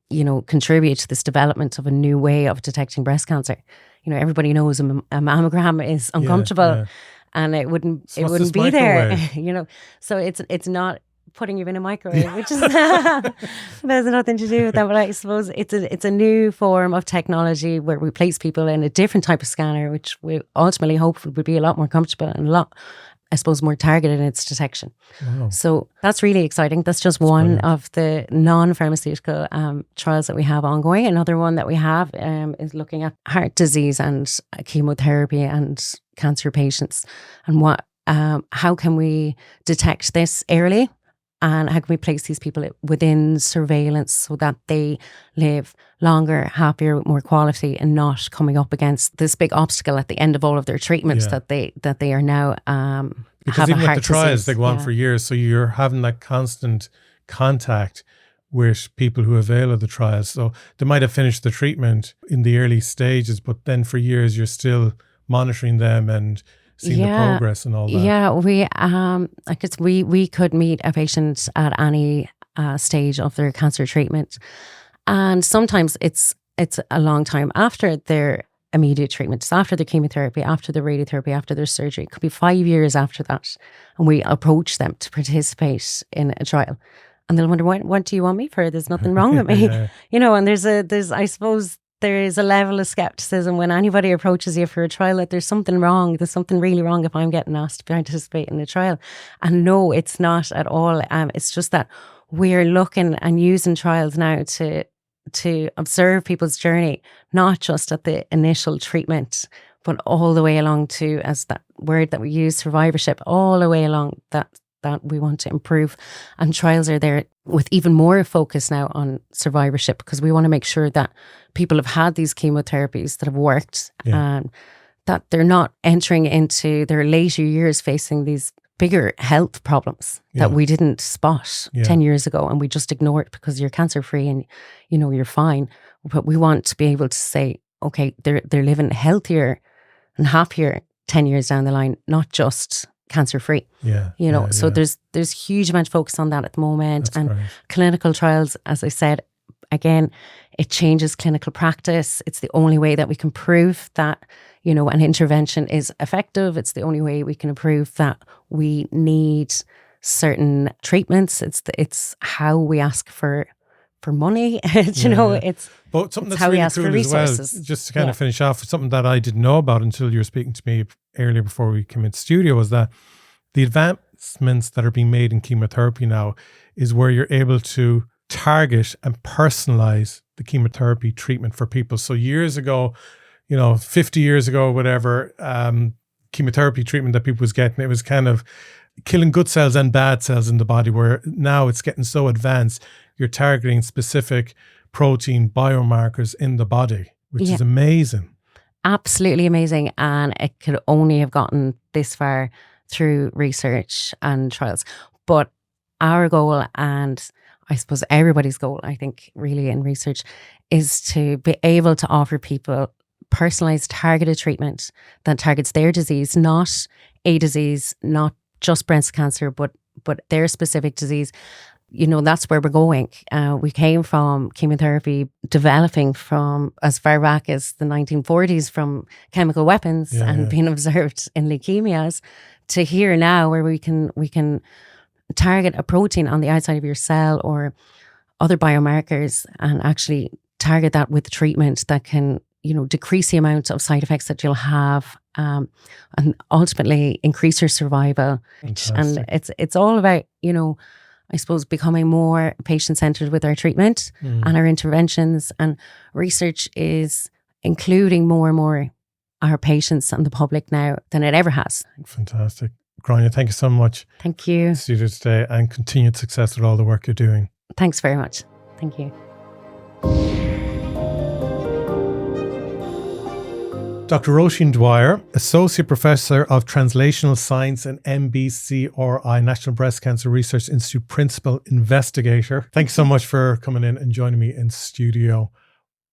you know, contribute to this development of a new way of detecting breast cancer. You know, everybody knows a mammogram is uncomfortable, and it wouldn't be there. You know, so it's not putting you in a microwave, which is there's nothing to do with that. But I suppose it's a new form of technology where we place people in a different type of scanner, which we ultimately hope would be a lot more comfortable and a lot, I suppose, more targeted in its detection. Wow. So that's really exciting. That's just one of the non-pharmaceutical trials that we have ongoing. Another one that we have is looking at heart disease and chemotherapy and cancer patients, and how can we detect this early, and how can we place these people within surveillance so that they live longer, happier, with more quality, and not coming up against this big obstacle at the end of all of their treatments that they are now because have even a heart with the trials, disease. they go on for years. So you're having that constant contact with people who avail of the trials. So they might have finished the treatment in the early stages, but then for years you're still monitoring them and seeing the progress and all that. Yeah, we could meet a patient at any stage of their cancer treatment, and sometimes it's a long time after their immediate treatments, after the chemotherapy, after the radiotherapy, after their surgery. It could be 5 years after that, and we approach them to participate in a trial, and they'll wonder, what do you want me for? There's nothing wrong with me. You know, and there's I suppose there is a level of skepticism when anybody approaches you for a trial that there's something wrong. There's something really wrong if I'm getting asked to participate in a trial. And no, it's not at all. It's just that we're looking and using trials now to observe people's journey, not just at the initial treatment, but all the way along to, as that word that we use, survivorship, all the way along that we want to improve. And trials are there with even more focus now on survivorship, because we want to make sure that people have had these chemotherapies that have worked and that they're not entering into their later years facing these bigger health problems that we didn't spot 10 years ago, and we just ignore it because you're cancer free and you know you're fine. But we want to be able to say, okay, they're living healthier and happier 10 years down the line, not just cancer free. So there's huge amount of focus on that at the moment. That's and great. Clinical trials, as I said, again, it changes clinical practice. It's the only way that we can prove that, an intervention is effective. It's the only way we can prove that we need certain treatments. It's how we ask for money. It's but something it's that's how we really ask cool for as well, resources. just to kind of finish off with something that I didn't know about until you were speaking to me earlier before we came into studio, was that the advancements that are being made in chemotherapy now is where you're able to target and personalize the chemotherapy treatment for people. So years ago, 50 years ago, whatever, chemotherapy treatment that people was getting, it was kind of killing good cells and bad cells in the body, where now it's getting so advanced, you're targeting specific protein biomarkers in the body, which is amazing. Absolutely amazing. And it could only have gotten this far through research and trials. But our goal, and I suppose everybody's goal, I think, really in research, is to be able to offer people personalized, targeted treatment that targets their disease, not a disease, not just breast cancer, but their specific disease. That's where we're going. We came from chemotherapy developing from as far back as the 1940s from chemical weapons being observed in leukemias, to here now where we can target a protein on the outside of your cell or other biomarkers and actually target that with treatment that can, decrease the amount of side effects that you'll have, and ultimately increase your survival. Fantastic. And it's all about, I suppose, becoming more patient-centered with our treatment and our interventions. And research is including more and more our patients and the public now than it ever has. Fantastic. Grainne, thank you so much. Thank you. To see you today, and continued success with all the work you're doing. Thanks very much. Thank you. Dr. Roisin Dwyer, Associate Professor of Translational Science and NBCRI, National Breast Cancer Research Institute Principal Investigator. Thanks so much for coming in and joining me in studio.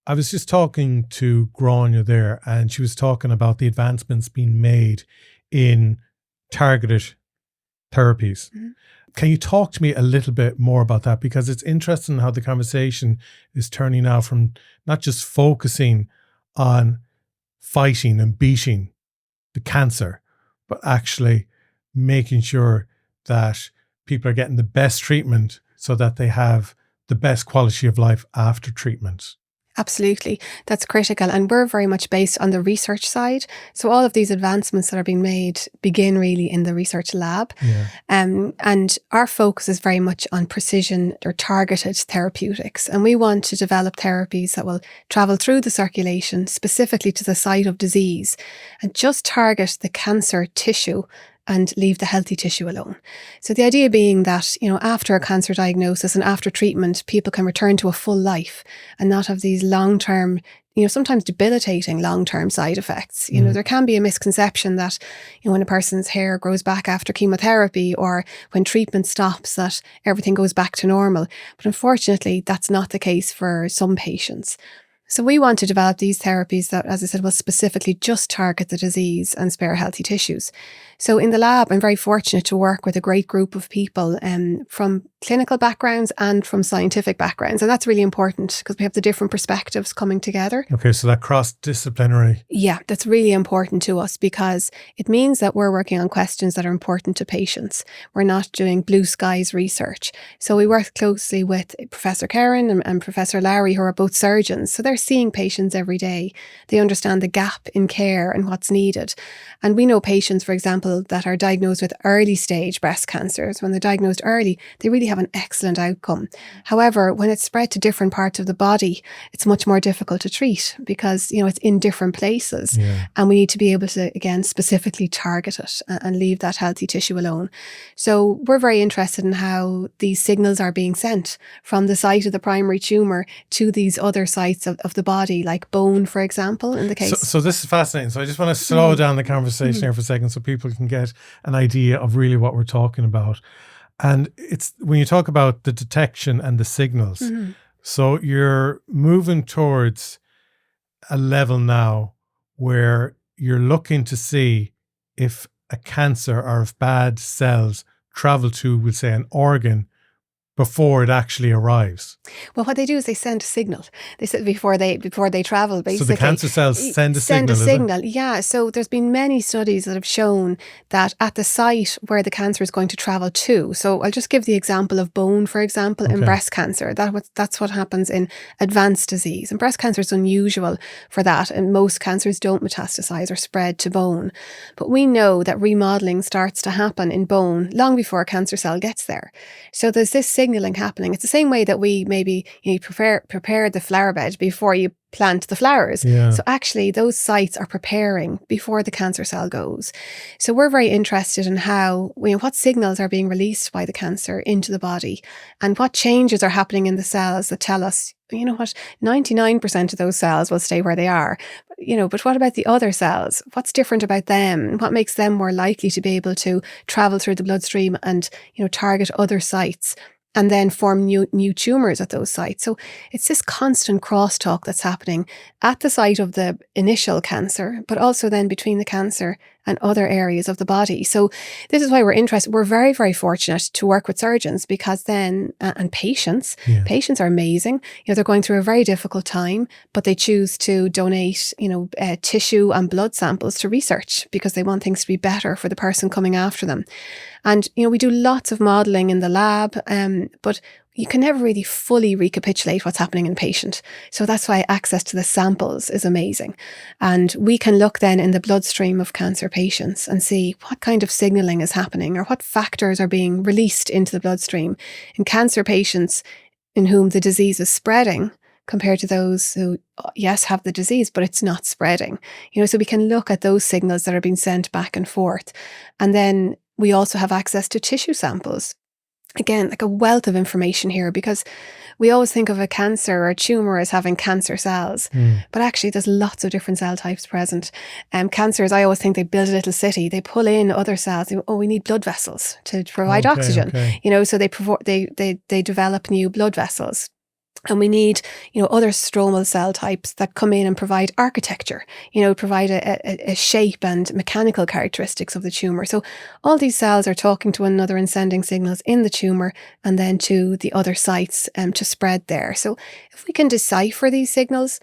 I was just talking to Grainne there, and she was talking about the advancements being made in targeted therapies. Mm-hmm. Can you talk to me a little bit more about that? Because it's interesting how the conversation is turning now from not just focusing on fighting and beating the cancer, but actually making sure that people are getting the best treatment so that they have the best quality of life after treatment. Absolutely. That's critical. And we're very much based on the research side. So all of these advancements that are being made begin really in the research lab. Yeah. And our focus is very much on precision or targeted therapeutics. And we want to develop therapies that will travel through the circulation, specifically to the site of disease, and just target the cancer tissue and leave the healthy tissue alone. So the idea being that, after a cancer diagnosis and after treatment, people can return to a full life and not have these long-term, sometimes debilitating long-term side effects. There can be a misconception that, when a person's hair grows back after chemotherapy or when treatment stops, that everything goes back to normal. But unfortunately, that's not the case for some patients. So we want to develop these therapies that, as I said, will specifically just target the disease and spare healthy tissues. So in the lab, I'm very fortunate to work with a great group of people from clinical backgrounds and from scientific backgrounds. And that's really important because we have the different perspectives coming together. Okay, so that cross-disciplinary. Yeah, that's really important to us because it means that we're working on questions that are important to patients. We're not doing blue skies research. So we work closely with Professor Karen and Professor Lowry, who are both surgeons. So they're seeing patients every day. They understand the gap in care and what's needed. And we know patients, for example, that are diagnosed with early stage breast cancers. When they're diagnosed early, they really have an excellent outcome. However, when it's spread to different parts of the body, it's much more difficult to treat because, it's in different places. Yeah. And we need to be able to, again, specifically target it and leave that healthy tissue alone. So we're very interested in how these signals are being sent from the site of the primary tumour to these other sites of the body, like bone, for example, in the case. So this is fascinating. So I just want to slow down the conversation here for a second so people can get an idea of really what we're talking about. And it's when you talk about the detection and the signals, so you're moving towards a level now where you're looking to see if a cancer or if bad cells travel to, we'll say, an organ before it actually arrives? Well, what they do is they send a signal. They said before they travel, basically. So the cancer cells send a signal, is it? Yeah. So there's been many studies that have shown that at the site where the cancer is going to travel to. So I'll just give the example of bone, for example, in breast cancer. That's what happens in advanced disease. And breast cancer is unusual for that. And most cancers don't metastasize or spread to bone. But we know that remodeling starts to happen in bone long before a cancer cell gets there. So there's this signaling happening. It's the same way that we maybe prepare the flower bed before you plant the flowers. Yeah. So actually those sites are preparing before the cancer cell goes. So we're very interested in how, what signals are being released by the cancer into the body and what changes are happening in the cells that tell us, 99% of those cells will stay where they are. But what about the other cells? What's different about them? What makes them more likely to be able to travel through the bloodstream and, target other sites and then form new tumours at those sites? So it's this constant crosstalk that's happening at the site of the initial cancer, but also then between the cancer and other areas of the body. So this is why we're interested. We're very, very fortunate to work with surgeons because then, and patients are amazing. They're going through a very difficult time, but they choose to donate, tissue and blood samples to research because they want things to be better for the person coming after them. And, we do lots of modelling in the lab, but you can never really fully recapitulate what's happening in the patient. So that's why access to the samples is amazing. And we can look then in the bloodstream of cancer patients and see what kind of signalling is happening or what factors are being released into the bloodstream in cancer patients in whom the disease is spreading compared to those who, yes, have the disease, but it's not spreading. So we can look at those signals that are being sent back and forth. And then we also have access to tissue samples. Again, like a wealth of information here because we always think of a cancer or a tumour as having cancer cells, but actually there's lots of different cell types present. Cancers, I always think they build a little city. They pull in other cells. We need blood vessels to provide oxygen. So they develop new blood vessels. And we need, other stromal cell types that come in and provide architecture, provide a shape and mechanical characteristics of the tumour. So all these cells are talking to one another and sending signals in the tumour and then to the other sites to spread there. So if we can decipher these signals,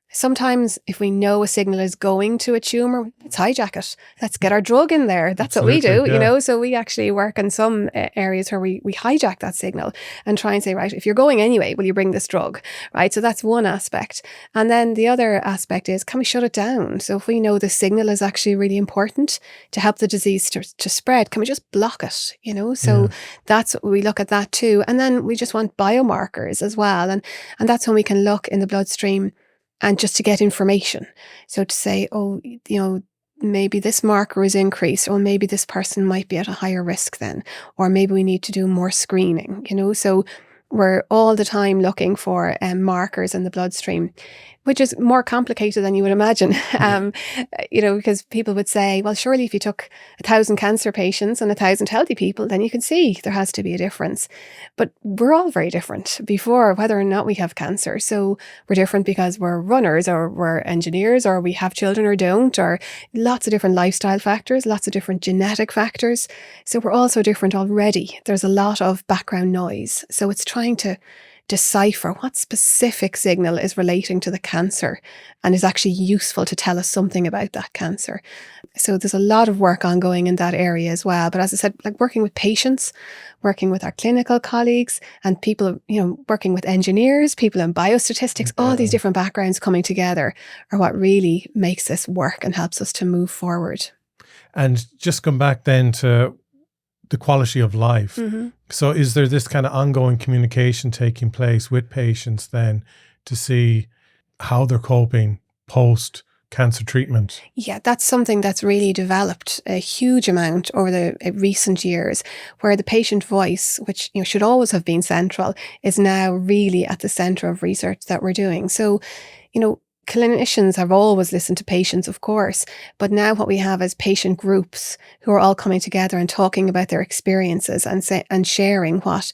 sometimes if we know a signal is going to a tumour, let's hijack it. Let's get our drug in there. That's what we do, So we actually work in some areas where we hijack that signal and try and say, right, if you're going anyway, will you bring this drug, right? So that's one aspect. And then the other aspect is, can we shut it down? So if we know the signal is actually really important to help the disease to spread, can we just block it, So that's what we look at that too. And then we just want biomarkers as well. And that's when we can look in the bloodstream and just to get information. So to say, maybe this marker is increased, or maybe this person might be at a higher risk then, or maybe we need to do more screening, So we're all the time looking for markers in the bloodstream, which is more complicated than you would imagine, because people would say, well, surely if you took 1,000 cancer patients and 1,000 healthy people, then you can see there has to be a difference. But we're all very different before whether or not we have cancer. So we're different because we're runners or we're engineers or we have children or don't, or lots of different lifestyle factors, lots of different genetic factors. So we're also different already. There's a lot of background noise. So it's trying to decipher what specific signal is relating to the cancer and is actually useful to tell us something about that cancer. So there's a lot of work ongoing in that area as well. But as I said, like working with patients, working with our clinical colleagues and people, working with engineers, people in biostatistics, all these different backgrounds coming together are what really makes this work and helps us to move forward. And just come back then to the quality of life. Mm-hmm. So is there this kind of ongoing communication taking place with patients then to see how they're coping post cancer treatment? Yeah, that's something that's really developed a huge amount over the recent years, where the patient voice, which should always have been central, is now really at the center of research that we're doing. So, clinicians have always listened to patients, of course, but now what we have is patient groups who are all coming together and talking about their experiences and sharing what,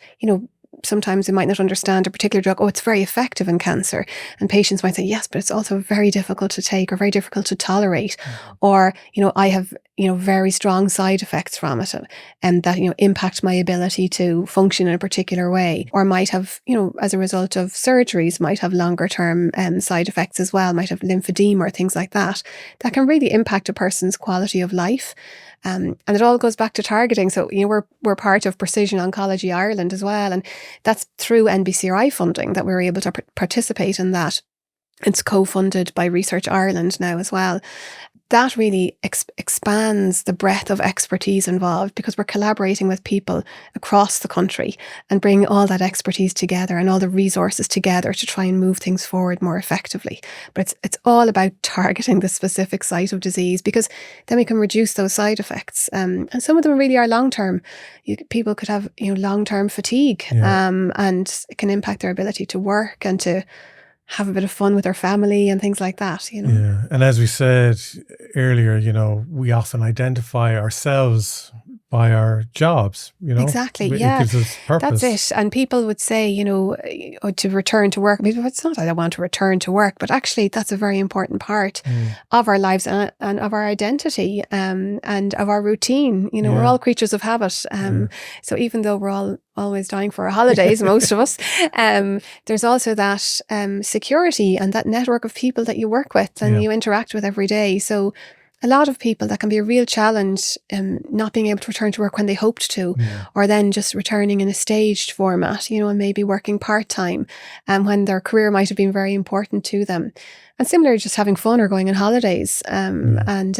sometimes we might not understand a particular drug. Oh, it's very effective in cancer. And patients might say, yes, but it's also very difficult to take or very difficult to tolerate. Or, I have, very strong side effects from it and that, impact my ability to function in a particular way. Or might have, as a result of surgeries, might have longer term side effects as well, might have lymphedema or things like that. That can really impact a person's quality of life. And it all goes back to targeting. So, we're part of Precision Oncology Ireland as well. And that's through NBCRI funding that we're able to participate in that. It's co-funded by Research Ireland now as well. That really expands the breadth of expertise involved because we're collaborating with people across the country and bringing all that expertise together and all the resources together to try and move things forward more effectively. But it's all about targeting the specific site of disease because then we can reduce those side effects. And some of them really are long-term. People could have long-term fatigue and it can impact their ability to work and to have a bit of fun with their family and things like that, Yeah. And as we said earlier, we often identify ourselves by our jobs, Exactly, It yeah. gives us purpose. That's it. And people would say, to return to work. Maybe it's not that I want to return to work, but actually that's a very important part of our lives and of our identity and of our routine. We're all creatures of habit. So even though we're all always dying for our holidays, most of us, there's also that security and that network of people that you work with and you interact with every day. So a lot of people, that can be a real challenge, not being able to return to work when they hoped to, or then just returning in a staged format, and maybe working part-time when their career might have been very important to them. And similarly, just having fun or going on holidays and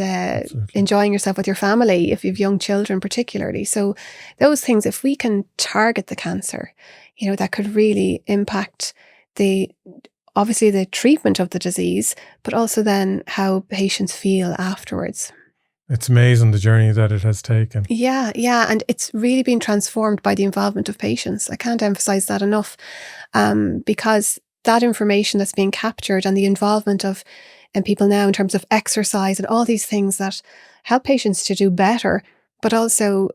enjoying yourself with your family, if you have young children particularly. So those things, if we can target the cancer, that could really impact obviously the treatment of the disease, but also then how patients feel afterwards. It's amazing the journey that it has taken. Yeah. And it's really been transformed by the involvement of patients. I can't emphasize that enough because that information that's being captured and the involvement of people now in terms of exercise and all these things that help patients to do better, but also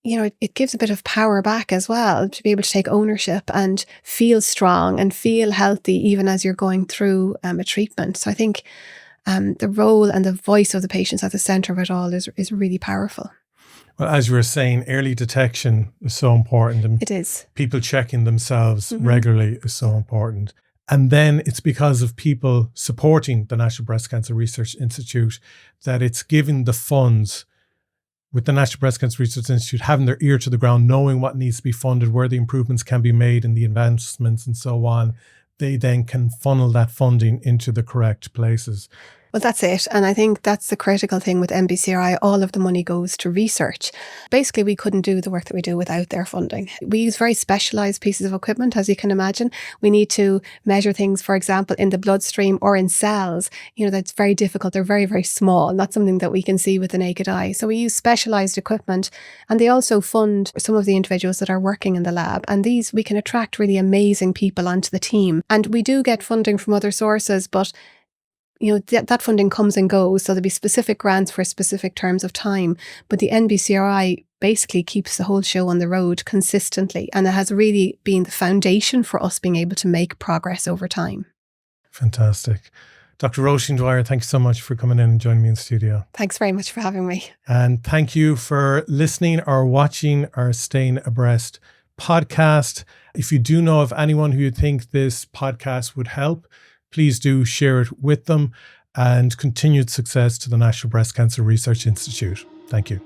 it gives a bit of power back as well to be able to take ownership and feel strong and feel healthy even as you're going through a treatment. So I think the role and the voice of the patients at the centre of it all is really powerful. Well, as you were saying, early detection is so important. And it is. People checking themselves regularly is so important. And then it's because of people supporting the National Breast Cancer Research Institute that it's giving the funds with the National Breast Cancer Research Institute having their ear to the ground, knowing what needs to be funded, where the improvements can be made and the advancements and so on. They then can funnel that funding into the correct places. Well, that's it. And I think that's the critical thing with NBCRI. All of the money goes to research. Basically, we couldn't do the work that we do without their funding. We use very specialised pieces of equipment, as you can imagine. We need to measure things, for example, in the bloodstream or in cells. That's very difficult. They're very, very small. Not something that we can see with the naked eye. So we use specialised equipment. And they also fund some of the individuals that are working in the lab. And we can attract really amazing people onto the team. And we do get funding from other sources, but that funding comes and goes. So there'll be specific grants for specific terms of time. But the NBCRI basically keeps the whole show on the road consistently. And it has really been the foundation for us being able to make progress over time. Fantastic. Dr. Roisin Dwyer, thank you so much for coming in and joining me in the studio. Thanks very much for having me. And thank you for listening or watching our Staying Abreast podcast. If you do know of anyone who you think this podcast would help, please do share it with them, and continued success to the National Breast Cancer Research Institute. Thank you.